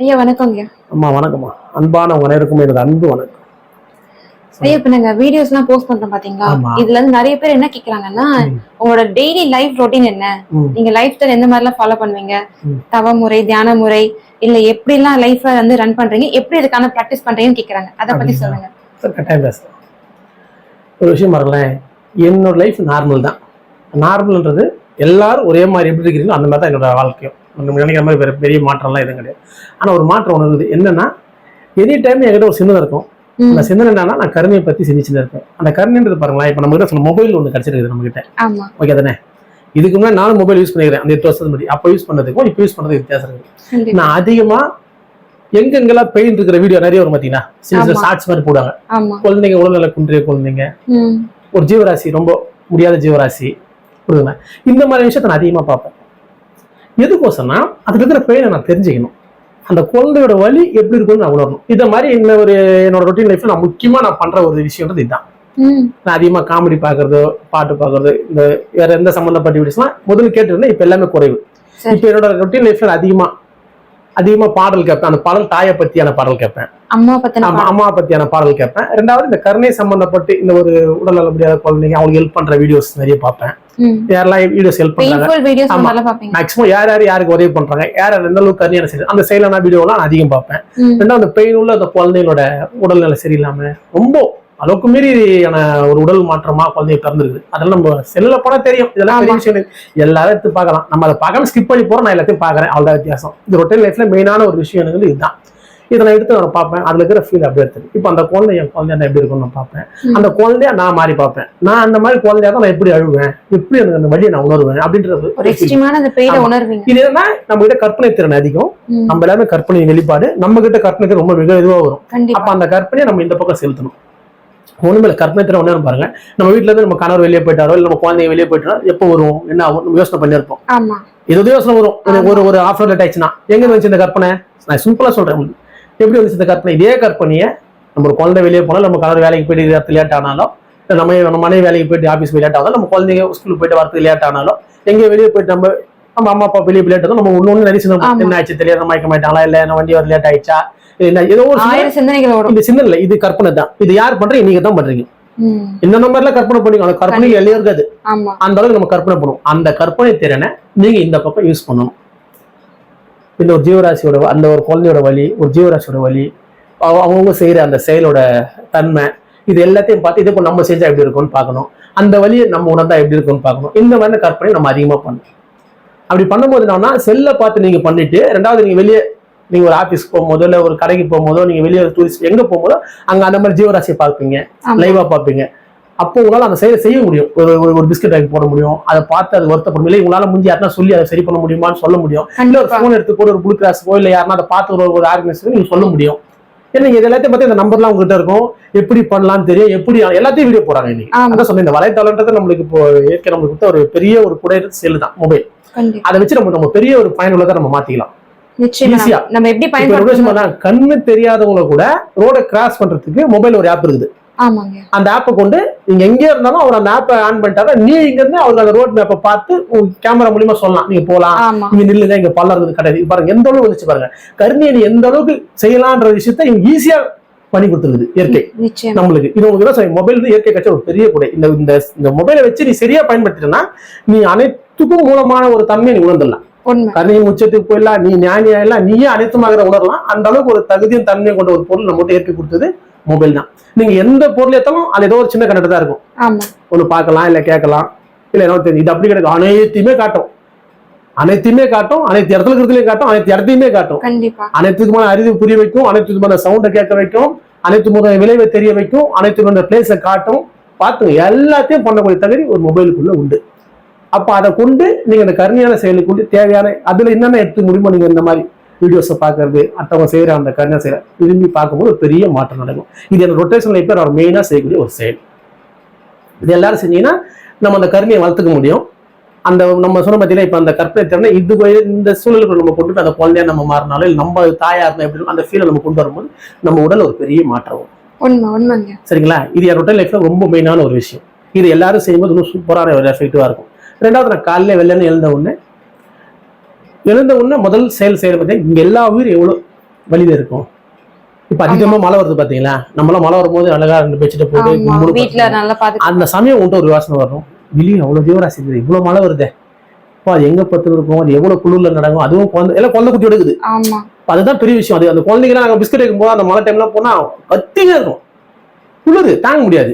ஐயா வணக்கங்க. அம்மா வணக்கம்மா. அன்பான உங்க அனைவருக்கும் எனது அன்பு வணக்கம். ஐயா இப்ப நாங்க வீடியோஸ் எல்லாம் போஸ்ட் பண்றோம் பாத்தீங்களா? இதுல இருந்து நிறைய பேர் என்ன கேக்குறாங்கன்னா, உங்களோட டெய்லி லைஃப் ரொட்டீன் என்ன? நீங்க லைஃப் ஸ்டைல் எந்த மாதிரி எல்லாம் ஃபாலோ பண்ணுவீங்க? தவ முறை, தியான முறை, இல்ல எப்படி எல்லாம் லைஃப் வந்து ரன் பண்றீங்க, எப்படி இதுக்கான பிராக்டிஸ் பண்றீங்கன்னு கேக்குறாங்க. அத பத்தி சொல்லுங்க. கட்டாயம் பேசுறேன். ஒரு விஷயம் பாருங்களேன், என்னோட லைஃப் நார்மல் தான். நார்மல்ன்றது எல்லாரும் ஒரே மாதிரி எப்படி இருக்கிறீங்களோ அந்த மாதிரி தான் என்னோட வாழ்க்கையும். நினைக்கிற மாதிரி வேற பெரிய மாற்றம்லாம் எதுவும் கிடையாது. ஆனா ஒரு மாற்றம் ஒன்று இருக்குது. என்னன்னா, எனி டைம் என்கிட்ட ஒரு சிந்தனை இருக்கும். அந்த சிந்தனை என்னன்னா, நான் கருணையை பத்தி சிந்திச்சுட்டு இருப்பேன். அந்த கருணைன்றது பாருங்களேன், இப்ப நம்ம கிட்ட சொல்ல மொபைல் ஒன்று கிடைச்சிருக்குது நம்ம கிட்ட. ஓகே தானே? இதுக்கு முன்னாடி நானும் மொபைல் யூஸ் பண்ணிக்கிறேன். அந்த 8 வருஷத்துக்கு முன்னாடி. அப்போ யூஸ் பண்ணதுக்கும் இப்போ யூஸ் பண்றதுக்கு வித்தியாசம் இருக்கு. நான் அதிகமா எங்கெங்கெல்லாம் பெயின் இருக்கிற வீடியோ நிறைய வரும் பாத்தீங்கன்னா, சில ஷார்ட்ஸ் மாதிரி போடுவாங்க. குழந்தைங்க உடல்நல குன்றிய குழந்தைங்க, ஒரு ஜீவராசி ரொம்ப முடியாத ஜீவராசி, புரியுதுங்களா? இந்த மாதிரி விஷயத்த நான் அதிகமா பார்ப்பேன். எதுக்கோசம்னா அதுல இருக்கிற பெயினை நான் தெரிஞ்சுக்கணும். அந்த குழந்தையோட வலி எப்படி இருக்கும்னு நான் உணரணும். இதை மாதிரி இந்த ஒரு என்னோட ரொட்டீன் லைஃப்ல நான் முக்கியமா நான் பண்ற ஒரு விஷயம்ன்றது இதுதான். நான் அதிகமா காமெடி பாக்குறதோ, பாட்டு பாக்குறதோ, இந்த வேற எந்த சம்பந்தப்பட்ட வீடியோஸ்லாம் முதல்ல கேட்டுருந்தேன். இப்ப எல்லாமே குறைவு. இப்ப என்னோட ரொட்டீன் லைஃப்ல அதிகமா பாடல் கேட்பேன். அந்த பாடல் தாயை பத்தியான பாடல் கேட்பேன், அம்மா பத்தியான பாடல் கேட்பேன். ரெண்டாவது இந்த கருணை சம்பந்தப்பட்டு இந்த ஒரு உடல் நல முடியாத குழந்தைங்க அவங்களுக்கு ஹெல்ப் பண்ற வீடியோஸ் நிறைய பார்ப்பேன். யாரெல்லாம் வீடியோஸ் ஹெல்ப் பண்றாங்க, மேக்ஸிமம் யாருக்கு உதவி பண்றாங்க, யார் எந்த அளவுக்கு கருணையான செயல், அந்த செயலான வீடியோலாம் நான் அதிகம் பார்ப்பேன். ரெண்டாவது பெயின் உள்ள அந்த குழந்தைகளோட உடல்நிலை சரியில்லாம ரொம்ப அளவுக்கு மீறியான ஒரு உடல் மாற்றமா குழந்தைய பிறந்திருக்கு. அதெல்லாம் நம்ம செல்ல போனா தெரியும். இதெல்லாம் பெரிய விஷயம் எல்லாரும் எடுத்து பார்க்கலாம். நம்ம அதை பார்க்காம ஸ்கிப் பண்ணி போறோம். நான் எல்லாத்தையும் பாக்குறேன். அவ்வளவு வித்தியாசம். இந்த ரொட்டீன் லைஃப்ல மெயினான ஒரு விஷயம் எனக்கு இதுதான். இதை நான் எடுத்து நான் பார்ப்பேன். அதுல இருக்கிற ஃபீல் அப்படியே எடுத்து இப்போ அந்த குழந்தை என் குழந்தையா எப்படி இருக்கும்னு நான் பார்ப்பேன். அந்த குழந்தையா நான் மாறி பார்ப்பேன். நான் அந்த மாதிரி குழந்தையா தான் நான் எப்படி அழுவேன், எப்படி எனக்கு அந்த வழியை நான் உணர்வேன் அப்படின்றது. இது என்னன்னா நம்ம கிட்ட கற்பனை திறன் அதிகம். நம்ம எல்லாமே கற்பனை வெளிப்பாடு. நம்ம கிட்ட கற்பனை திறன் ரொம்ப மிக இதுவா வரும். அப்ப அந்த கற்பனையை நம்ம இந்த பக்கம் செலுத்தணும். ஒண்ணுமே கற்பனை திறன் ஒண்ணு பாருங்க. நம்ம வீட்டுல இருந்து நம்ம கணவர் வெளியே போயிட்டாரோ இல்ல நம்ம குழந்தைங்க வெளியே போயிட்டாரோ எப்போ வரும், என்ன ஆகும், நம்ம யோசனை பண்ணி இருப்போம். ஏதோ யோசனை வரும். ஒரு ஆஃப் லேட் ஆயிடுச்சுன்னா எங்க வந்துச்சு இந்த கற்பனை? நான் சிம்பிளா சொல்றேன். எப்படி வந்துச்சு இந்த கற்பனை? இதே கற்பனையை நம்ம ஒரு குழந்தை வெளியே போனாலும், நம்ம கணவர் வேலைக்கு போயிட்டு லேட் ஆனாலும், நம்ம மனைவி வேலைக்கு போயிட்டு ஆஃபீஸ் போய் லேட் ஆனாலும், நம்ம குழந்தைங்க ஸ்கூலுக்கு போயிட்டு வரதுக்கு லேட் ஆனாலும், எங்க வெளியே போயிட்டு நம்ம அம்மா அப்பா வெளியே லேட் ஆகும், நம்ம ஒண்ணு நிறைய சிந்தனை என்ன ஆச்சு தெரியாது, மயக்க மாட்டாங்களா, இல்ல என்ன வண்டி வர லேட் ஆயிடுச்சா, ஏதோ ஒரு இந்த சிந்தனை இல்லை. இது கற்பனை தான். இது யார் பண்றீங்க? நீங்க தான் பண்றீங்க. இந்த நம்பர்ல கற்பனை பண்ணிக்கோ. அந்த கற்பனை எல்லாம் இருக்காது. அந்த அளவுக்கு நம்ம கற்பனை பண்ணுவோம். அந்த கற்பனை திறனை நீங்க இந்த பக்கம் யூஸ் பண்ணணும். இந்த ஒரு ஜீவராசியோட அந்த ஒரு குழந்தையோட வலி, ஒரு ஜீவராசியோட வலி, அவங்க செய்யற அந்த செயலோட தன்மை, இது எல்லாத்தையும் பார்த்து இது நம்ம செஞ்சா எப்படி இருக்கும்னு பார்க்கணும். அந்த வலியை நம்ம உணர்ந்தா எப்படி இருக்கும்னு பார்க்கணும். இந்த மாதிரி கற்பனை நம்ம அதிகமா பண்ணணும். அப்படி பண்ணும்போது என்னன்னா, செல்லை பார்த்து நீங்க பண்ணிட்டு, ரெண்டாவது நீங்க வெளியே நீங்க ஒரு ஆபீஸ்க்கு போகும்போதோ இல்ல ஒரு கடைக்கு போகும்போதோ, நீங்க வெளியே டூரிஸ்ட் எங்க போகும்போதோ அங்க அந்த மாதிரி ஜீவராசியை பார்ப்பீங்க, லைவா பார்ப்பீங்க. அப்போ உங்களால அந்த செயலை செய்ய முடியும். ஒரு பிஸ்கட் வாங்கி போட முடியும். அதை பார்த்து அது வருத்தப்படும். இல்லை உங்களால முடிஞ்சு யாருன்னா சொல்லி அதை சரி பண்ண முடியுமான்னு சொல்ல முடியும். இல்ல ஒரு போன் எடுத்து கூட ஒரு ப்ளூ கிராஸ்க்கோ இல்ல யாருன்னா அதை பார்த்து ஒரு ஆர்கனைசேஷன் நீங்க சொல்ல முடியும். ஏன்னா இது எல்லாத்தையும் பத்தி இந்த நம்பர்லாம் உங்ககிட்ட இருக்கும். எப்படி பண்ணலாம்னு தெரியும். எப்படி எல்லாத்தையும் வீடியோ போறாங்க இன்னைக்கு. அதான் சொன்னேன், இந்த வலைத்தளம்ன்றது நம்மளுக்கு இப்போ ஏற்கனவே நம்மளுக்கு ஒரு பெரிய ஒரு குடை செல்லு தான் மொபைல். அதை வச்சு நம்ம பெரிய ஒரு பயனுள்ளதை நம்ம மாத்திக்கலாம். கண்ணு தெரியாதவங்க கூட ரோட கிராஸ் பண்றதுக்கு மொபைல் ஒரு ஆப் இருக்குது. அந்த ஆப்பை கொண்டு நீங்க எங்க இருந்தாலும் அவர் அந்த ஆப்பை ஆன் பண்ணிட்டாங்க. நீ இங்க இருந்து அவருக்கு அந்த ரோட் மேப்பை பார்த்து கேமரா மூலியமா சொல்லலாம், நீங்க போலாம், நீங்க நில்லுங்க, இங்க பல்ல இருக்குது கிடையாது பாருங்க. எந்த அளவுக்கு வந்துச்சு பாருங்க. கருணையை நீ எந்த அளவுக்கு செய்யலான்ற விஷயத்த இவங்க ஈஸியா பண்ணி கொடுத்துருக்குது இயற்கை நம்மளுக்கு. இது உங்களுக்கு மொபைல் இயற்கை கட்சி ஒரு பெரிய கூட. இந்த மொபைலை வச்சு நீ சரியா பயன்படுத்தினா நீ அனைத்துக்கும் மூலமான ஒரு தன்மையை நீ உணர்ந்துடலாம். கருணையும் உச்சத்துக்கு போயிடலாம். நீ ஞானியா எல்லாம் நீயே அனைத்துமாக உணரலாம். அந்த அளவுக்கு ஒரு தகுதியும் தன்மையும் கொண்ட ஒரு பொருள் நம்ம இயற்கை கொடுத்தது மொபைல் தான். நீங்க எந்த பொருள் ஏத்தாலும் அது ஏதோ ஒரு சின்ன கண்ணட்டு தான் இருக்கும். ஒண்ணு பார்க்கலாம், இல்ல கேட்கலாம், இல்ல என்ன தெரியும். இது அப்படி கிடைக்கும். அனைத்தையுமே காட்டும். அனைத்து இடத்துல இருக்கிறதுலயும் காட்டும், அனைத்து இடத்தையுமே காட்டும். அனைத்துக்குமான அறிவு புரிய வைக்கும், அனைத்துக்குமான சவுண்டை கேட்க வைக்கும், அனைத்து விளைவை தெரிய வைக்கும், அனைத்துக்குமான பிளேஸை காட்டும். பார்த்துங்க, எல்லாத்தையும் பண்ணக்கூடிய தகுதி ஒரு மொபைலுக்குள்ள உண்டு. அப்ப அதை கொண்டு நீங்க அந்த கருணையான செயலுக்கு தேவையான அதுல என்னென்ன எடுத்து முடியுமோ நீங்க இந்த மாதிரி வீடியோஸை பார்க்கறது, அடுத்தவங்க செய்யற அந்த கருணை செய்யற விரும்பி பார்க்கும்போது ஒரு பெரிய மாற்றம் நடக்கும். இது என்ன ரொட்டேஷன் லைஃப்ல அவர் மெயினா செய்யக்கூடிய ஒரு செயல். இது எல்லாரும் செஞ்சீங்கன்னா நம்ம அந்த கருணையை வளர்த்துக்க முடியும். அந்த நம்ம சொன்ன பார்த்தீங்கன்னா இப்ப அந்த கற்பனை திறனை இது இந்த சூழலுக்கு நம்ம கொண்டு போய் அந்த குழந்தையா நம்ம மாறினாலும் இல்லை நம்ம தாயா இருந்தா எப்படி அந்த ஃபீலை நம்ம கொண்டு வரும்போது நம்ம உடல் ஒரு பெரிய மாற்றம் வரும். சரிங்களா? இது என் ரொட்டேஷன் லைஃப்ல ரொம்ப மெயினான ஒரு விஷயம். இது எல்லாரும் செய்யும்போது இன்னும் சூப்பரான ஒரு எஃபெக்டிவா இருக்கும். ரெண்டாவது, நான் காலையில வெள்ளன்னு எழுந்த உடனே முதல் செயல் செய்யற பார்த்தீங்கன்னா இங்க எல்லா உயிரும் எவ்வளவு வலியில இருக்கும். இப்ப அதிகமா மழை வருது பாத்தீங்களா, நம்மளாம் மழை வரும்போது அழகா 2 பெட்ஷீட்டை போட்டு வீட்டுல நல்லா பாத்து அந்த சமயம் உன்ட்ட ஒரு யோசனை வரும், வெளியே அவ்வளவு ஜீவராசி இருக்குது, இவ்வளவு மழை வருதே, இப்போ அது எங்க பத்து இருக்கும், அது எவ்வளவு குளிர்ல நடக்கும், அதுவும் எல்லாம் குழந்தை குட்டி எடுக்குது. அதுதான் பெரிய விஷயம். அது அந்த குழந்தைங்கலாம் நாங்க பிஸ்கட் வைக்கும் போது அந்த மழை டைம்ல போனா கத்திங்க இருக்கும், குளிர் தாங்க முடியாது.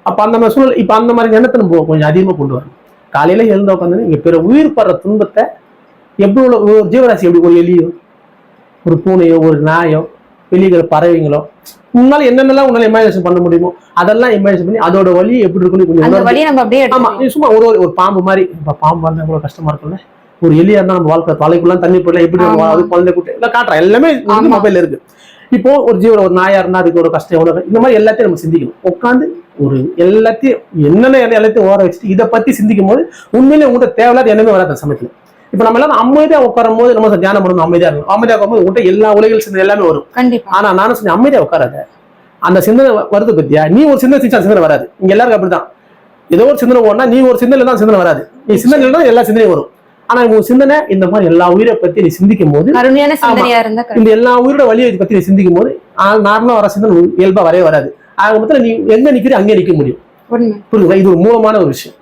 அப்ப அந்த மாதிரி சூழல், இப்ப அந்த மாதிரி எண்ணத்தை நம்ம கொஞ்சம் அதிகமா கொண்டு வரணும். காலையில எழுந்த உட்காந்து இங்க பிற உயிர் படுற துன்பத்தை எப்படி உள்ள ஒரு ஜீவராசி, எப்படி ஒரு எலியோ ஒரு பூனையோ ஒரு நாயோ வெளியிற பறவைங்களோ உன்னால என்னென்னலாம் உன்னால இமேஜினேஷன் பண்ண முடியுமோ அதெல்லாம் இமேஜின் பண்ணி அதோட வலி எப்படி இருக்குன்னு கொஞ்சம். ஆமா, நீ சும்மா ஒரு பாம்பு மாதிரி, இப்ப பாம்பு இருந்தா எவ்வளவு கஷ்டமா இருக்கும்ல, ஒரு எலியா இருந்தா நம்ம வாழ்க்கை தலைக்குள்ள தண்ணி போடலாம், எப்படி குழந்தை கூட்டு எல்லாம் காட்டுறேன், எல்லாமே மொபைல் இருக்கு. இப்போ ஒரு ஜீவன் ஒரு நாயா இருந்தா அதுக்கு ஒரு கஷ்டம் எவ்வளவு, இந்த மாதிரி எல்லாத்தையும் நம்ம சிந்திக்கணும். உட்காந்து ஒரு எல்லாத்தையும் என்னென்ன எல்லாத்தையும் ஓர வச்சுட்டு இதை பத்தி சிந்திக்கும் போது உண்மையிலே உங்கள்கிட்ட தேவையில்லாத எண்ணமே வராது அந்த சமயத்துல. இப்ப நம்ம எல்லாம் அமைதியா உட்காரும் போது நம்ம தியானம் பண்ணணும், அமைதியா இருக்கணும். அமைதியா உட்காரும் உங்கள்கிட்ட எல்லா உலகில் சிந்தனை எல்லாமே வரும். ஆனா நானும் சொன்னேன், அமைதியா உட்காராத, அந்த சிந்தனை வருது பத்தியா, நீ ஒரு சிந்தனை செஞ்சா சிந்தனை வராது. இங்க எல்லாருக்கும் அப்படிதான், ஏதோ ஒரு சிந்தனை போனா நீ ஒரு சிந்தனை தான் சிந்தனை வராது, நீ சிந்தனை தான் எல்லா சிந்தனையும் வரும். ஆனா உங்க சிந்தனை இந்த மாதிரி எல்லா உயிரை பத்தி நீ சிந்திக்கும் போது, இந்த எல்லா உயிரோட வழியை பத்தி நீ சிந்திக்கும் போது நார்மலா வர சிந்தனை இயல்பா வரவே வராது. ஆக மொத்தம் நீ எங்க நிக்கிற அங்கே நிக்க முடியும். புரியுதுங்களா? இது ஒரு மூலமான ஒரு விஷயம்.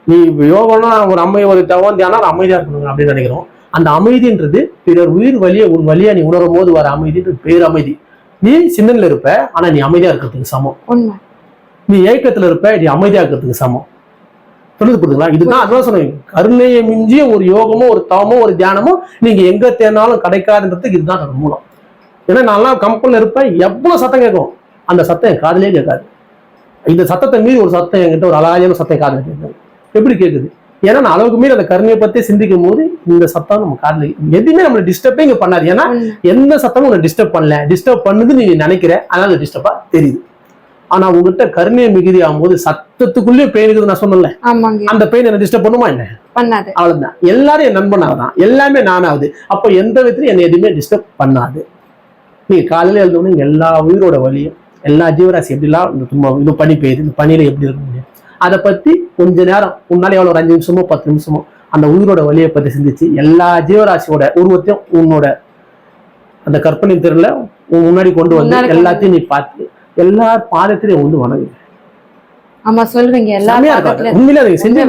நீ யோகம்னா ஒரு அம்மை ஒரு தவம் தியானம் அமைதியா இருக்கணும் அப்படின்னு நினைக்கிறோம். அந்த அமைதின்றது பிறர் உயிர் வழியை உன் வழியா நீ உணரும் போது வர அமைதின்றது பேர் அமைதி. நீ சிந்தனையில இருப்ப, ஆனா நீ அமைதியா இருக்கிறதுக்கு சமம். நீ ஏக்கத்துல இருப்ப, நீ அமைதியா இருக்கிறதுக்கு சமம். புரியுதுங்களா? இதுதான் அதான் சொன்னீங்க, கருணையை மிஞ்சிய ஒரு யோகமோ ஒரு தவமோ ஒரு தியானமோ நீங்க எங்க தேர்னாலும் கிடைக்காதுன்றதுக்கு இதுதான் மூலம். ஏன்னா நான்லாம் கம்பெனில இருப்பேன், எவ்வளவு சத்தம் கேட்கும், அந்த சத்தம் என் காதலே கேட்காது. இந்த சத்தத்தை மீறி ஒரு சத்தம் என்கிட்ட ஒரு அழகான சத்தம் காதல கேட்காது. எப்படி கேட்குது? ஏன்னா நான் அளவுக்கு மீறி அந்த கருணையை பத்தி சிந்திக்கும் போது இந்த சத்தம் நம்ம காதல எதுவுமே நம்மளை டிஸ்டர்பே இங்க பண்ணாது. ஏன்னா எந்த சத்தமும் உன்னை டிஸ்டர்ப் பண்ணல, டிஸ்டர்ப் பண்ணுது நீ நினைக்கிற, அதனால டிஸ்டர்பா தெரியுது. ஆனா உங்ககிட்ட கருணையை மிகுதி ஆகும் போது சத்தத்துக்குள்ளேயே பெயின் இருக்குது நான் சொன்னல, அந்த பெயின் என்ன டிஸ்டர்ப் பண்ணுமா என்ன? அவ்வளவுதான். எல்லாரும் என் நண்பனாகதான், எல்லாமே நானாவது. அப்ப எந்த விதத்திலும் என்னை எதுவுமே டிஸ்டர்ப் பண்ணாது. நீங்க காலையில எழுந்தோன்னு எல்லா உயிரோட வழியும் எல்லா ஜீவராசி எப்படிலாம் இந்த துன்பம், இந்த பனி பெய்யுது, இந்த பனியில எப்படி இருக்க முடியும், அதை பத்தி கொஞ்ச நேரம் உன்னால எவ்வளவு 5 நிமிஷமோ 10 நிமிஷமோ அந்த உயிரோட வழியை பத்தி சிந்திச்சு எல்லா ஜீவராசியோட உருவத்தையும் உன்னோட அந்த கற்பனை திறன்ல உன் முன்னாடி கொண்டு வந்து எல்லாத்தையும் நீ பார்த்து எல்லார் பாதத்திலையும் வந்து வணங்கு. ஆமா சொல்றீங்க, உண்மையில அதை செஞ்ச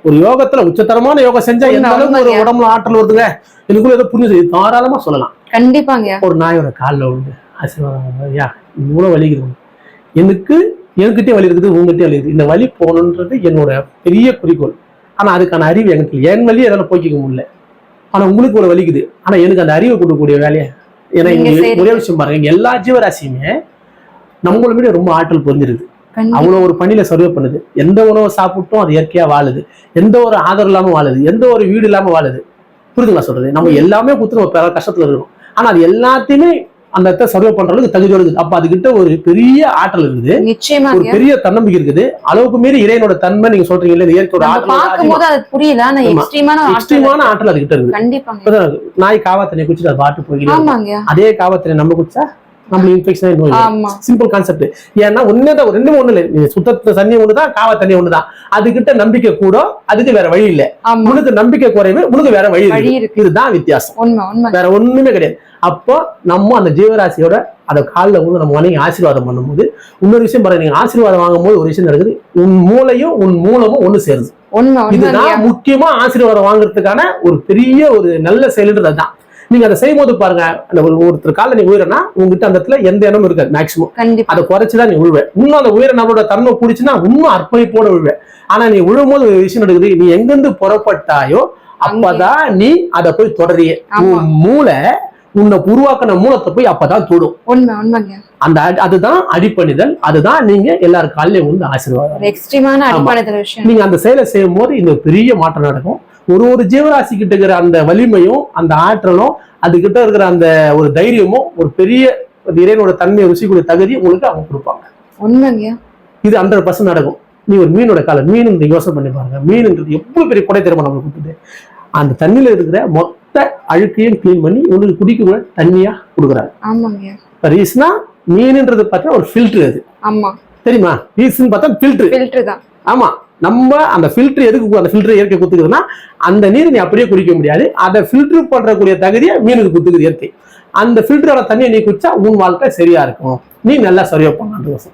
ஒரு யோகத்துல உச்சத்தரமான யோகம் செஞ்சா எந்த அளவுக்கு ஒரு உடம்புல ஆற்றல் வருதுங்க, எனக்குள்ள ஏதோ புரிஞ்சு தாராளமா சொல்லலாம். கண்டிப்பாங்க. ஒரு நாயோட காலில் வந்து ஆசீர்வாதம், ஐயா இவ்வளவு வலிக்குது, என்கிட்டே வலி இருக்குது, உங்ககிட்டே வலி இருக்குது, இந்த வலி போகணுன்றது என்னோட பெரிய குறிக்கோள். ஆனா அதுக்கான அறிவு எனக்கு, என் வழியை எதால போய்க்க முடியல, ஆனா உங்களுக்கு ஒரு வலிக்குது, ஆனா எனக்கு அந்த அறிவை கொடுக்கக்கூடிய வேலையை. ஏன்னா இங்க ஒரே விஷயம் பாருங்க, இங்க எல்லா ஜீவராசியுமே நம்மள விட ரொம்ப ஆற்றல் பொருந்திருக்கு. அவ்வளவு ஒரு பணியில சர்வே பண்ணுது, எந்த உணவை சாப்பிட்டும் அது இயற்கையா வாழுது, எந்த ஒரு ஆதரவு இல்லாம வாழுது, எந்த ஒரு வீடு இல்லாம வாழுது. புரிதுங்களா சொல்றது? நம்ம எல்லாமே குத்து நம்ம கஷ்டத்துல இருக்கணும், ஆனா அது எல்லாத்தையுமே அந்த இடத்த சர்வே பண்றதுக்கு தகுதியோடு இருக்குது. அப்ப அதுகிட்ட ஒரு பெரிய ஆற்றல் இருக்குது, நிச்சயமா ஒரு பெரிய தன்னம்பிக்கை இருக்குது. அளவுக்கு மீறி இறைவனோட தன்மை நீங்க சொல்றீங்க, இயற்கையோட எக்ஸ்ட்ரீமான ஆற்றல் அதுகிட்ட இருக்குது. நாய் காவா தண்ணி குடிச்சிட்டு அது பாட்டு போகிறோம், அதே காவா தண்ணி நம்ம குடிச்சா நம்மளுக்கு இன்ஃபெக்ஷன். Simple concept. ஏன்னா ஒண்ணுதான், ரெண்டுமே ஒண்ணு இல்லை, சுத்த தண்ணி ஒண்ணுதான், காவா தண்ணி ஒண்ணுதான். அதுகிட்ட நம்பிக்கை கூட, அதுக்கு வேற வழி இல்லை. உனக்கு நம்பிக்கை குறைவு, உனக்கு வேற வழி இருக்கு. இதுதான் வித்தியாசம், வேற ஒண்ணுமே கிடையாது. அப்போ நம்ம அந்த ஜீவராசியோட அதை காலில் வந்து நம்ம வணங்கி ஆசீர்வாதம் பண்ணும்போது இன்னொரு விஷயம் பாருங்க, நீங்க ஆசீர்வாதம் வாங்கும் போது ஒரு விஷயம் நடக்குது, உன் மூளையும் உன் மூலமும் ஒண்ணு சேருது. இதுதான் முக்கியமா ஆசீர்வாதம் வாங்குறதுக்கான ஒரு பெரிய ஒரு நல்ல செயல்ன்றது தான். நீங்க அதை செய்யும் போது பாருங்க, அந்த ஒருத்தர் காலில் நீ உயிரனா உங்ககிட்ட அந்த இடத்துல எந்த இடமும் இருக்காது மேக்சிமம், அதை குறைச்சுதான் நீ உழுவ. இன்னும் அந்த உயிரை நம்மளோட தன்மை குடிச்சுன்னா இன்னும் அர்ப்பணிப்போட உழுவ. ஆனா நீ உழுவும் போது ஒரு விஷயம் நடக்குது, நீ எங்கிருந்து புறப்பட்டாயோ அப்பதான் நீ அதை போய் தொடரிய. மூளை உன்னை உருவாக்கின மூலத்தை போய் அப்பதான் தொடும். அந்த அதுதான் அடிப்பணிதல், அதுதான் நீங்க எல்லாரும் காலையில வந்து ஆசீர்வாதம். நீங்க அந்த செயலை செய்யும் போது இந்த பெரிய மாற்றம் நடக்கும். ஒரு ஜீவராசி கிட்ட இருக்கிற அந்த வலிமையும் அந்த ஆற்றலும் அது கிட்ட இருக்கிற அந்த ஒரு தைரியமும் ஒரு பெரிய இறைவனோட தன்மையை ருசிக்கூடிய தகுதி உங்களுக்கு அவங்க கொடுப்பாங்க. இது 100% நடக்கும். நீ ஒரு மீனோட கால மீன் யோசனை பண்ணி பாருங்க, மீன்ன்றது எவ்வளவு பெரிய கொடை திறமை நம்மளுக்கு கொடுக்குது. அந்த தண்ணியில இருக்கிற மொத்த அழுக்கையும் கிளீன் பண்ணி உங்களுக்கு குடிக்க கூட தண்ணியா கொடுக்குறாங்க. ரீஸ்னா மீன்ன்றது பார்த்தா ஒரு ஃபில்டர், அது தெரியுமா? ரீஸ்ன்னு பார்த்தா ஃபில்டர் தான். ஆமா, நம்ம அந்த ஃபில்டர் எதுக்கு அந்த ஃபில்டர் இயற்கை குத்துக்குதுன்னா அந்த நீர் நீ அப்படியே குடிக்க முடியாது, அதை ஃபில்டர் பண்றக்கூடிய தகுதியை மீனுக்கு குத்துக்குது இயற்கை. அந்த ஃபில்டரோட தண்ணியை நீ குடிச்சா உன் வாழ்க்கை சரியா இருக்கும், நீ நல்லா சர்வே பண்ணலாம்.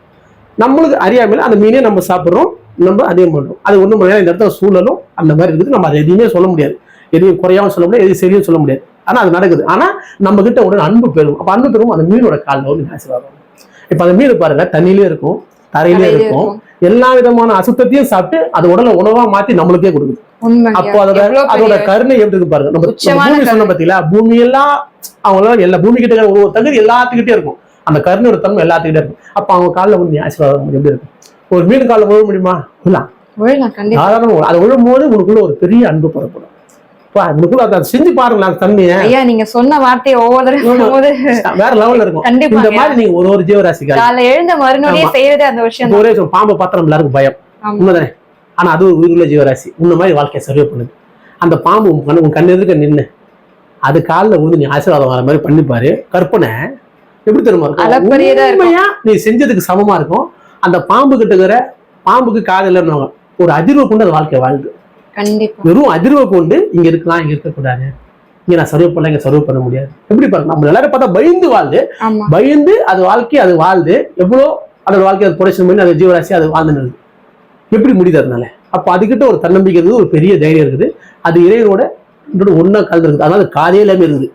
நம்மளுக்கு அறியாமையில அந்த மீனே நம்ம சாப்பிட்றோம், நம்ம அதிகம் பண்றோம். அது ஒண்ணும் முடியாது. இந்த இடத்துல சூழலும் அந்த மாதிரி இருக்குது. நம்ம அதை எதையுமே சொல்ல முடியாது, எதையும் குறையாம சொல்ல முடியாது, எதையும் சரியும் சொல்ல முடியாது. ஆனா அது நடக்குது. ஆனா நம்ம கிட்ட உடனே அன்பு பெறும். அப்ப அன்பு பெறும் அந்த மீனோட காலில் வந்து ஆசீர்வாதம். இப்ப அந்த மீன் பாருங்க, தண்ணியிலே இருக்கும், தரையிலே இருக்கும், எல்லா விதமான அசுத்தத்தையும் சாப்பிட்டு அது உடலை உணவா மாத்தி நம்மளுக்கே கொடுக்குது. அப்போ அதோட கருணை எப்படி இருக்கு பாருங்க. நம்ம பூமி சொன்ன பாத்தீங்களா, பூமி எல்லாம் அவங்களால எல்லா பூமி கிட்ட ஒரு தகுதி எல்லாத்துக்கிட்டே இருக்கும், அந்த கருணையோட தன்மை எல்லாத்துக்கிட்டே இருக்கும். அப்ப அவங்க காலில் வந்து ஆசீர்வாதம் எப்படி இருக்கும்? ஒரு மீன் காலில் விழ முடியுமா? சாதாரண அது விழும்போது உனக்குள்ள ஒரு பெரிய அன்பு புறப்படும். அதை செஞ்சு பாருங்களா தன்மையை. நீங்க சொன்ன வார்த்தையை வேற லெவல்ல இருக்கும். இந்த மாதிரி நீங்க ஒரு ஜீவராசிக்கு எழுந்த மறுநொடியே செய்யறதே அந்த விஷயம். ஒரே பாம்பை பார்த்தா நம்ம எல்லாருக்கும் பயம், உண்மைதானே? ஆனா அது ஒரு உயிருள்ள ஜீவராசி. இந்த மாதிரி வாழ்க்கையை சர்வே பண்ணுது. அந்த பாம்பு உன் கண்ணு எதிர்க்க நின்று அது காலில் வந்து நீ ஆசீர்வாதம் வர மாதிரி பண்ணிப்பாரு. கற்பனை எப்படி தெரியுமா இருக்கும்? நீ செஞ்சதுக்கு சமமா இருக்கும். அந்த பாம்பு கிட்ட இருக்கிற பாம்புக்கு காது இல்லைன்னு ஒரு அதிர்வை கொண்டு அது வாழ்க்கை வாழ்ந்து, வெறும் அதிர்வை கொண்டு இங்க இருக்கலாம், இங்க இருக்கக்கூடாது, இங்க நான் சர்வ் பண்ணல, இங்க சர்வ் பண்ண முடியாது. எப்படி பாருங்க, நம்ம எல்லாரும் பார்த்தா பயந்து வாழ்ந்து பயந்து அது வாழ்க்கை அது வாழ்ந்து எவ்வளோ அதோட வாழ்க்கை அது புரட்சி பண்ணி அது ஜீவராசி அது வாழ்ந்துனது எப்படி முடியுது? அதனால அப்போ அதுக்கிட்ட ஒரு தன்னம்பிக்கை இருக்குது, ஒரு பெரிய தைரியம் இருக்குது. அது இறைவனோட ஒன்னா கலந்து இருக்குது. அதனால காதே எல்லாமே இருக்குது.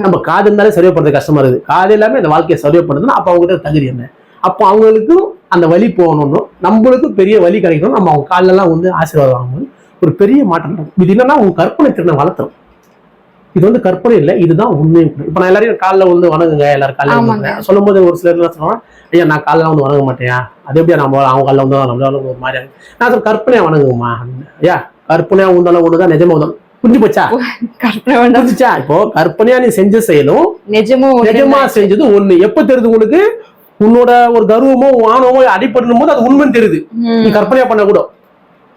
நம்ம காது இருந்தாலே சர்வே பண்றது கஷ்டமா இருக்குது. காது எல்லாமே அந்த வாழ்க்கையை சர்வே பண்ணுறதுன்னா அப்போ அவங்ககிட்ட தகுதி என்ன? அப்போ அவங்களுக்கும் அந்த வழி போகணும்னும் நம்மளுக்கும் பெரிய வழி கிடைக்கணும். நம்ம அவங்க காலெல்லாம் வந்து ஆசீர்வாதம் வாங்கும்போது ஒரு பெரிய மாற்றம் நடக்கும். இது என்னன்னா உங்க கற்பனை திறனை வளர்த்துரும். இது வந்து கற்பனை இல்லை, இதுதான் உண்மையும். இப்ப நான் எல்லாரையும் காலில் வந்து வணங்குங்க, எல்லாரும் காலையில் சொல்லும் போது ஒரு சிலர் சொல்லுவாங்க, ஐயா நான் காலைல வந்து வணங்க மாட்டேன், அது எப்படியா நம்ம அவங்க காலில் வந்து நம்மளால ஒரு மாதிரி நான் சொல்ல கற்பனையா வணங்குமா அப்படின்னு. ஐயா கற்பனையா உண்டாலும் ஒண்ணுதான், நிஜமா உண்டாலும் புரிஞ்சு போச்சா? புரிஞ்சுச்சா? இப்போ கற்பனையா நீ செஞ்ச செயலும் நிஜமா செஞ்சது ஒண்ணு. எப்ப தெரியுது உங்களுக்கு? உன்னோட ஒரு கர்வமோ ஆணவமோ அடிபடும் போது அது உண்மைன்னு தெரியுது. நீ கற்பனையா பண்ண கூட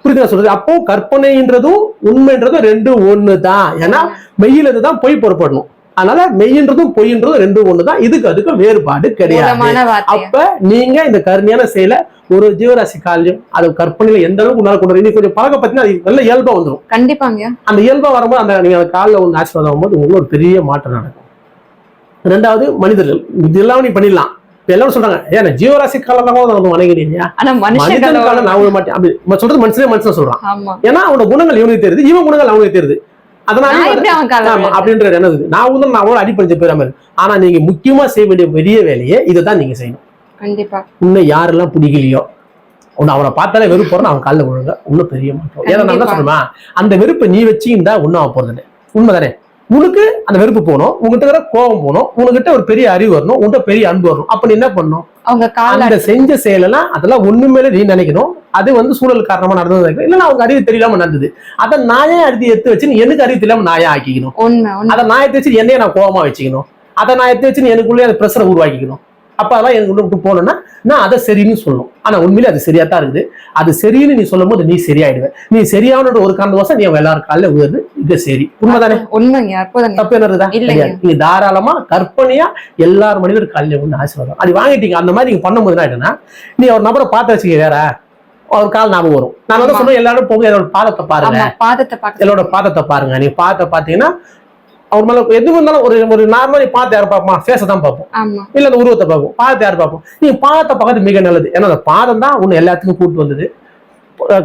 புரியுதா சொல்றது? அப்போ கற்பனைன்றதும் உண்மைன்றதும் ரெண்டும் ஒண்ணுதான். ஏன்னா மெய்யில தான் பொய் புறப்படணும். அதனால மெய்யின்றதும் பொய்ன்றதும் ரெண்டும் ஒண்ணுதான். அதுக்கு வேறுபாடு கிடையாது. அப்ப நீங்க இந்த கருணையான செயலை ஒரு ஜீவராசி காலையும் அது கற்பனையில எந்த அளவுக்கு உன்னால கொண்டு வர கொஞ்சம் பழக்க பார்த்தீங்கன்னா அது நல்ல இயல்பா வந்துடும். கண்டிப்பாங்க. அந்த இயல்பா வரும்போது அந்த நீங்க அந்த காலில் வந்து ஆசீர்வாதம் ஆகும்போது உங்களுக்கு ஒரு பெரிய மாற்றம் நடக்கும். ரெண்டாவது மனிதர்கள் இதெல்லாம் நீ பண்ணிடலாம். எல்லாரும் சொல்றாங்க, ஏன்னா ஜீவராசி காலம் வந்து வணங்கினீங்க, மனிதன் காலம் நான் மாட்டேன் அப்படி சொல்றது மனுஷன் சொல்றான். ஏன்னா அவனோட குணங்கள் இவனுக்கு தெரியுது, இவன் குணங்கள் அவனுக்கு தெரியுது. அதனால அப்படின்றது என்னது, நான் வந்து நான் அவ்வளவு அடிப்படைஞ்ச போயிடாம. ஆனா நீங்க முக்கியமா செய்ய வேண்டிய பெரிய வேலையை இதைதான் நீங்க செய்யணும். கண்டிப்பா. இன்னும் யாரெல்லாம் பிடிக்கலையோ ஒன்னு அவனை பார்த்தாலே வெறுப்பு போறோம், அவன் காலில் விழுங்க, இன்னும் பெரிய மாற்றம். ஏன்னா நான் என்ன சொல்லுமா, அந்த வெறுப்பை நீ வச்சுக்கிட்டா ஒன்னும் ஆக போறது இல்லை. உண்மைதானே? உனக்கு அந்த வெறுப்பு போகணும், உங்ககிட்ட கோபம் போகணும், உங்ககிட்ட ஒரு பெரிய அறிவு வரணும், உங்ககிட்ட பெரிய அன்பு வரணும். அப்ப நீ என்ன பண்ணணும்? அவங்க செஞ்ச செயலெல்லாம் அதெல்லாம் ஒண்ணுமேல நீ நினைக்கணும். அது வந்து சூழல் காரணமா நடந்தது இல்லைன்னா அவங்க அறிவு தெரியலாம நடந்தது. அதை நாயே அடுத்து எடுத்து வச்சு நீ எனக்கு அறிவு தெரியாம நாயா ஆக்கிக்கணும். அதை நான் எடுத்து வச்சு என்னைய நான் கோபமா வச்சுக்கணும். அதை நான் எடுத்து வச்சு எனக்குள்ளே அந்த பிரஷரை உருவாக்கிக்கணும். அப்ப அதெல்லாம் எனக்கு உள்ள விட்டு போனோம்னா நான் அதை சரின்னு சொல்லணும். ஆனா உண்மையிலே அது சரியா தான் இருக்குது. அது சரின்னு நீ சொல்லும் போது நீ சரியாயிடுவேன். நீ சரியான ஒரு காரணவசம் நீ எல்லாரும் காலையில உயர்ந்து இது சரி. உண்மைதானே? உண்மைங்க. தப்பு என்ன இருக்குதா? நீ தாராளமா கற்பனையா எல்லாரும் மனிதர் காலையில வந்து ஆசீர்வாதம் அது வாங்கிட்டீங்க. அந்த மாதிரி நீங்க பண்ணும்போது என்ன, நீ ஒரு நபரை பார்த்து வச்சுக்க, வேற ஒரு கால் ஞாபகம் வரும். நான் வந்து சொல்றேன், எல்லாரும் போங்க என்னோட பாதத்தை பாருங்க, என்னோட பாதத்தை பாருங்க. நீ பாதத்தை பாத்தீங்கன்னா அவர் மேல எது இருந்தாலும் ஒரு நார்மலா நீ பார்த்து யாரும் பார்ப்போம், ஃபேஸை தான் பார்ப்போம், இல்ல அந்த உருவத்தை பார்ப்போம். பார்த்து யாரும் பார்ப்போம், நீ பாதத்தை பார்க்கறது மிக நல்லது. ஏன்னா அந்த பாதம் தான் ஒண்ணு எல்லாத்துக்கும் கூட்டு வந்தது.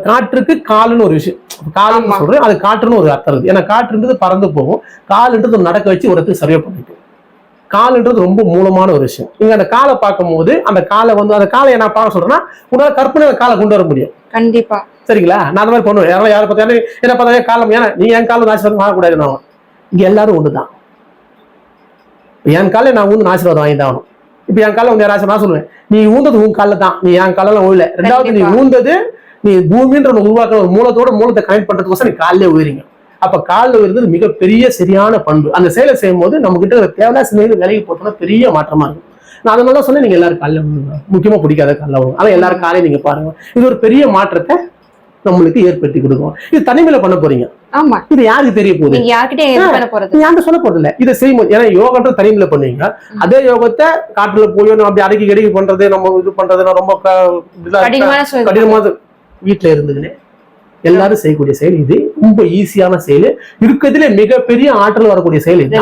காற்றுக்கு காலுன்னு ஒரு விஷயம், காலுன்னு சொல்றேன், அது காற்றுன்னு ஒரு அர்த்தம் இருக்குது. ஏன்னா காற்றுன்றது பறந்து போகும், காலுன்றது நடக்க வச்சு ஒரு இடத்துக்கு சர்வே பண்ணிட்டு. காலுன்றது ரொம்ப மூலமான ஒரு விஷயம். நீங்க அந்த காலை பார்க்கும் போது அந்த காலை வந்து அந்த காலை நான் பார்க்க சொல்றேன்னா உன்னால கற்பனை காலை கொண்டு வர முடியும். கண்டிப்பா. சரிங்களா? நான் அந்த மாதிரி பண்ணுவேன். யாரை பார்த்தாலும் என்ன பார்த்தாலே காலம், ஏன்னா நீ என் காலம் ஆசீர்வாதம் வாங்கக்கூடாது. நான் இங்க எல்லாரும் ஒண்ணுதான். என் காலைல நான் ஊந்து ஆசீர்வாதம் வாங்கி தான் ஆகணும். இப்ப என் கால உங்க யாராச்சும் நான் சொல்லுவேன், நீ ஊந்தது உன் காலில் தான், நீ என் காலெல்லாம் உள்ள. ரெண்டாவது நீ ஊந்தது நீ பூமின்ற உருவாக்குற ஒரு மூலத்தை கனெக்ட் பண்றதுக்கோசம் நீ காலிலே உயிரிங்க. அப்ப காலில் உயர்ந்தது மிகப்பெரிய சரியான பண்பு. அந்த செயலை செய்யும் போது நம்ம கிட்ட தேவையான சிலைகள் விலகி போட்டோம்னா பெரிய மாற்றமா இருக்கும். நான் அதனால தான் சொன்னேன், நீங்க எல்லாரும் காலைல முக்கியமா பிடிக்காத காலைல வரும். ஆனா எல்லாரும் காலையை நீங்க பாருங்க, இது ஒரு பெரிய மாற்றத்தை நம்மளுக்கு ஏற்படுத்தி கொடுக்கும். இது தனிமையில பண்ண போறீங்க. ஆமா. இது யாருக்கு தெரிய போகுது? யார்கிட்ட சொல்ல போறது இல்ல. இதை செய்யும்போது, ஏன்னா யோகன்ற தனிமையில பண்ணுவீங்க. அதே யோகத்தை காட்டுல போய் நம்ம அப்படி அடக்கி பண்றது, நம்ம இது பண்றது ரொம்ப கடினமா வீட்டுல இருந்துக்குன்னு எல்லாரும் செய்யக்கூடிய செயல் இது. ரொம்ப ஈஸியான செயல், இருக்கிறதுல மிகப்பெரிய ஆற்றல் வரக்கூடிய செயல் இது.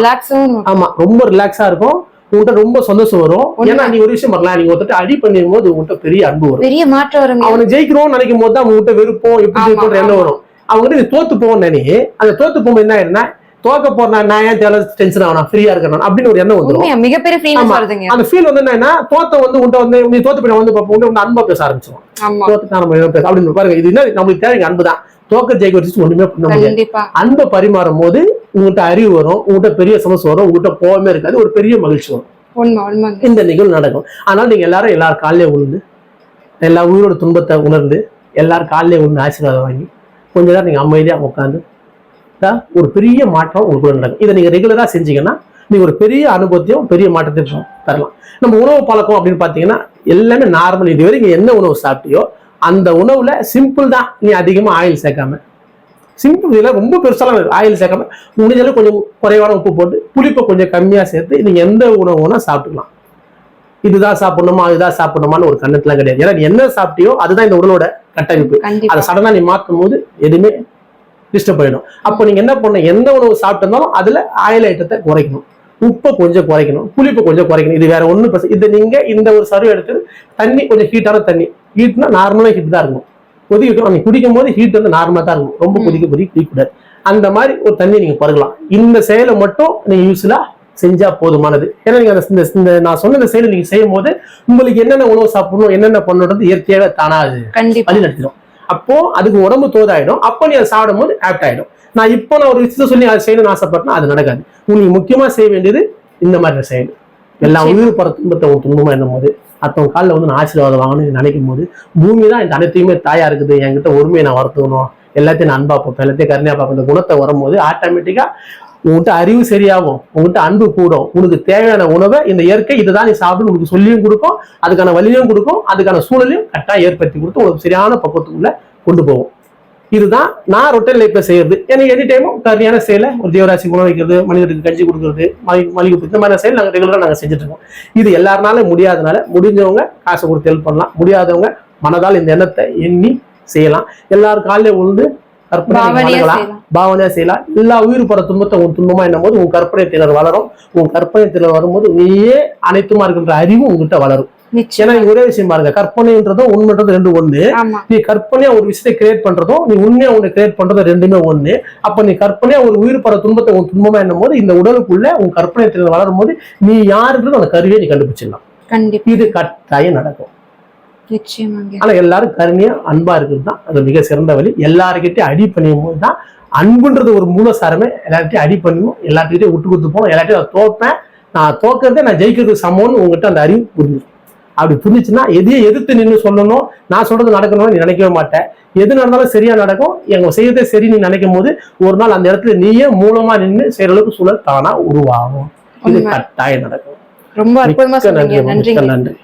ஆமா, ரொம்ப ரிலாக்ஸா இருக்கும், உங்கள்கிட்ட ரொம்ப சந்தோஷம் வரும். ஏன்னா நீ ஒரு விஷயம் பண்ணலாம், நீங்க ஒருத்தர் அடி பண்ணும் போது உங்கள்கிட்ட பெரிய அன்பு வரும், பெரிய மாற்றம் வரும். அவனை ஜெயிக்கிறோம் நினைக்கும் போது தான் உங்ககிட்ட வெறுப்போம், எப்படி ஜெயிக்கணும் என்ன வரும். அவங்க நீ தோத்து போவோம் நினைச்சு அந்த தோத்து போகும்போது என்ன ஆயிருந்தா, தோக்க போறேன் நான் ஏன் தேவை டென்ஷன் ஆகணும், ஃப்ரீயா இருக்கணும் அப்படின்னு ஒரு எண்ணம் வந்துடும். மிகப்பெரிய அந்த ஃபீல் வந்து என்னன்னா, தோத்த வந்து உன்ட்ட வந்து நீ தோத்து போய் வந்து பார்ப்போம் அன்பா பேச ஆரம்பிச்சிடும். தோத்து நம்ம பேச அப்படின்னு பாருங்க. இது என்ன நம்மளுக்கு தேவைங்க அன்பு தான். தோக்க ஜெயிக்க வச்சு ஒண்ணுமே பண்ண முடியாது. அன்பை பரிமாறும் போது உங்கள்கிட்ட அறிவு வரும், உங்கள்கிட்ட பெரிய சமஸ்யம் வரும், உங்கள்கிட்ட கோவமே இருக்காது, ஒரு பெரிய மகிழ்ச்சி வரும். இந்த நிகழ்வு நடக்கும். அதனால நீங்க எல்லாரும் காலையில உணர்ந்து, எல்லா உயிரோட துன்பத்தை உணர்ந்து, எல்லாரும் காலையில உணர்ந்து ஆசீர்வாதம் வாங்கி கொஞ்ச நேரம் நீங்க அமைதியா உட்காந்து ஒரு பெரிய மாற்றம் உங்களுக்கு நடக்கும். இதை நீங்க ரெகுலரா செஞ்சீங்கன்னா நீங்க ஒரு பெரிய அனுபவத்தையும் பெரிய மாற்றத்தையும் தரலாம். நம்ம உணவு பழக்கம் அப்படின்னு பாத்தீங்கன்னா எல்லாமே நார்மல். இதுவரை நீங்க என்ன உணவு சாப்பிட்டியோ அந்த உணவுல சிம்பிள் தான். நீ அதிகமா ஆயில் சேர்க்காம, சிம்பிள் இல்லை ரொம்ப பெருசாலாம் ஆயில் சேர்க்காம, முடிஞ்சாலும் கொஞ்சம் குறைவான உப்பு போட்டு புளிப்பை கொஞ்சம் கம்மியா சேர்த்து நீங்க எந்த உணவு வேணா சாப்பிட்டுக்கலாம். இதுதான் சாப்பிடணுமா அதுதான் சாப்பிடணுமான்னு ஒரு கண்ணத்துல கிடையாது. ஏன்னா நீ என்ன சாப்பிட்டியோ அதுதான் இந்த உடலோட கட்டமைப்பு. அதை சடனா நீ மாற்றும் போது எதுவுமே டிஸ்டர்ப் ஆயிடும். அப்போ நீங்க என்ன பண்ணணும், எந்த உணவு சாப்பிட்டிருந்தாலும் அதுல ஆயில் ஐட்டத்தை குறைக்கணும், உப்பை கொஞ்சம் குறைக்கணும், புளிப்பை கொஞ்சம் குறைக்கணும். இது வேற ஒண்ணு. இது நீங்க இந்த ஒரு சர்வ் எடுத்து தண்ணி கொஞ்சம் ஹீட்டான தண்ணி, ஹீட்னா நார்மலா ஹீட் தான் இருக்கும், கொதிக்கணும். நீங்க குடிக்கும் போது ஹீட் வந்து நார்மலா தான் இருக்கும், ரொம்ப குடிக்கக்கூடாது. அந்த மாதிரி ஒரு தண்ணி நீங்க பருகலாம். இந்த செயலை மட்டும் நீங்க யூஸ்ஃபுல்லா செஞ்சா போதுமானது. ஏன்னா நீங்க நான் சொன்ன இந்த செயலை நீங்க செய்யும் போது உங்களுக்கு என்னென்ன உணவு சாப்பிடணும், என்னென்ன பண்ணணுன்றது இயற்கையாவே தானா அது வழி நடத்திடும். அப்போ அதுக்கு உடம்பு தோதாயிடும். அப்போ நீ அதை சாப்பிடும் போது ஆப்ட் ஆயிடும். நான் ஒரு விஷயத்த சொல்லி அதை செய்யணும்னு ஆசைப்பட்டா அது நடக்காது. உங்களுக்கு முக்கியமா செய்ய வேண்டியது இந்த மாதிரி செயல். எல்லா உயிர் பர துன்பத்தை ஒரு துன்பமா என்னும் போது, அத்தவங்க காலில் வந்து நான் ஆசீர்வாதம் வாங்கணும்னு நினைக்கும் போது, பூமி தான் இந்த அனைத்தையுமே தாயா இருக்குது, என்கிட்ட ஒருமையை நான் வளர்த்துக்கணும், எல்லாத்தையும் நான் அன்பா பார்ப்பேன், எல்லாத்தையும் கருணையா பார்ப்பேன். இந்த குணத்தை வரும்போது ஆட்டோமேட்டிக்கா உங்ககிட்ட அறிவு சரியாகும், உங்ககிட்ட அன்பு கூடும். உனக்கு தேவையான உணவை இந்த இயற்கை இதுதான் நீ சாப்பிட்டு உனக்கு சொல்லியும் கொடுக்கும், அதுக்கான வலியும் கொடுக்கும், அதுக்கான சூழலையும் கரெக்டாக ஏற்படுத்தி கொடுத்து உங்களுக்கு சரியான பக்குவத்துக்குள்ள கொண்டு போகும். இதுதான் நான் ரொட்டீன் லைஃப்ல செய்யறது. எனக்கு எனி டைமும் கருணையான செயலை, ஒரு தேவராசி உணவு வைக்கிறது, மனிதருக்கு கஞ்சி கொடுக்கறது, மளிகை இந்த மாதிரி செயல் நாங்கள் ரெகுலராக நாங்கள் செஞ்சுட்டு இருக்கோம். இது எல்லாருனாலும் முடியாதனால முடிஞ்சவங்க காசை கொடுத்து ஹெல்ப் பண்ணலாம், முடியாதவங்க மனதால் இந்த எண்ணத்தை எண்ணி செய்யலாம். எல்லாரும் காலையில உழுந்து பாவனையா செய்யலாம். எல்லா உயிர் பட துன்பத்தை உன் துன்பமா என்னும் போது உன் கற்பனை திறன் வளரும். உன் கற்பனை திறன் வரும்போது நீயே அனைத்துமா இருக்கின்ற அறிவு உங்ககிட்ட வளரும். ஏன்னா நீங்க ஒரே விஷயம் பாருங்க, கற்பனைன்றதும் உண்மைன்றதும் ரெண்டு ஒண்ணு. நீ கற்பனையா ஒரு விஷயத்தை கிரியேட் பண்றதும் நீ உண்மையா ஒண்ணு கிரியேட் பண்றதும் ரெண்டுமே ஒண்ணு. அப்ப நீ கற்பனையா ஒரு உயிர் பட துன்பத்தை உன் துன்பமா என்னும் போது இந்த உடலுக்குள்ள உன் கற்பனை திறன் வளரும் போது நீ யாருன்றது அந்த கருவியை நீ கண்டுபிடிச்சிடலாம். இது கட்டாயம் நடக்கும். ஆனா எல்லாரும் கருணையா அன்பா இருக்கிறது தான் அது மிக சிறந்த வழி. எல்லாருக்கிட்டையும் அடி பண்ணியும் போது தான் அன்புன்றது ஒரு மூலசாரமே. எல்லார்கிட்டையும் அடி பண்ணணும், எல்லார்கிட்டையும் விட்டு கொடுத்து போகணும். எல்லார்ட்டையும் நான் தோப்பேன், நான் தோக்கிறதே நான் ஜெயிக்கிறதுக்கு சமம்னு உங்ககிட்ட அந்த அறிவு புரிஞ்சிடும். அப்படி புரிஞ்சுச்சுன்னா எதையும் எதிர்த்து நின்று சொல்லணும், நான் சொல்றது நடக்கணும்னு நீ நினைக்கவே மாட்டேன். எது நடந்தாலும் சரியா நடக்கும். எங்க செய்யறதே சரி நீ நினைக்கும் போது ஒரு நாள் அந்த இடத்துல நீயே மூலமா நின்று செய்யற அளவுக்கு சூழல் தானா உருவாகும். இது கட்டாயம் நடக்கும். ரொம்ப அற்புதமா சொன்னீங்க. நன்றி.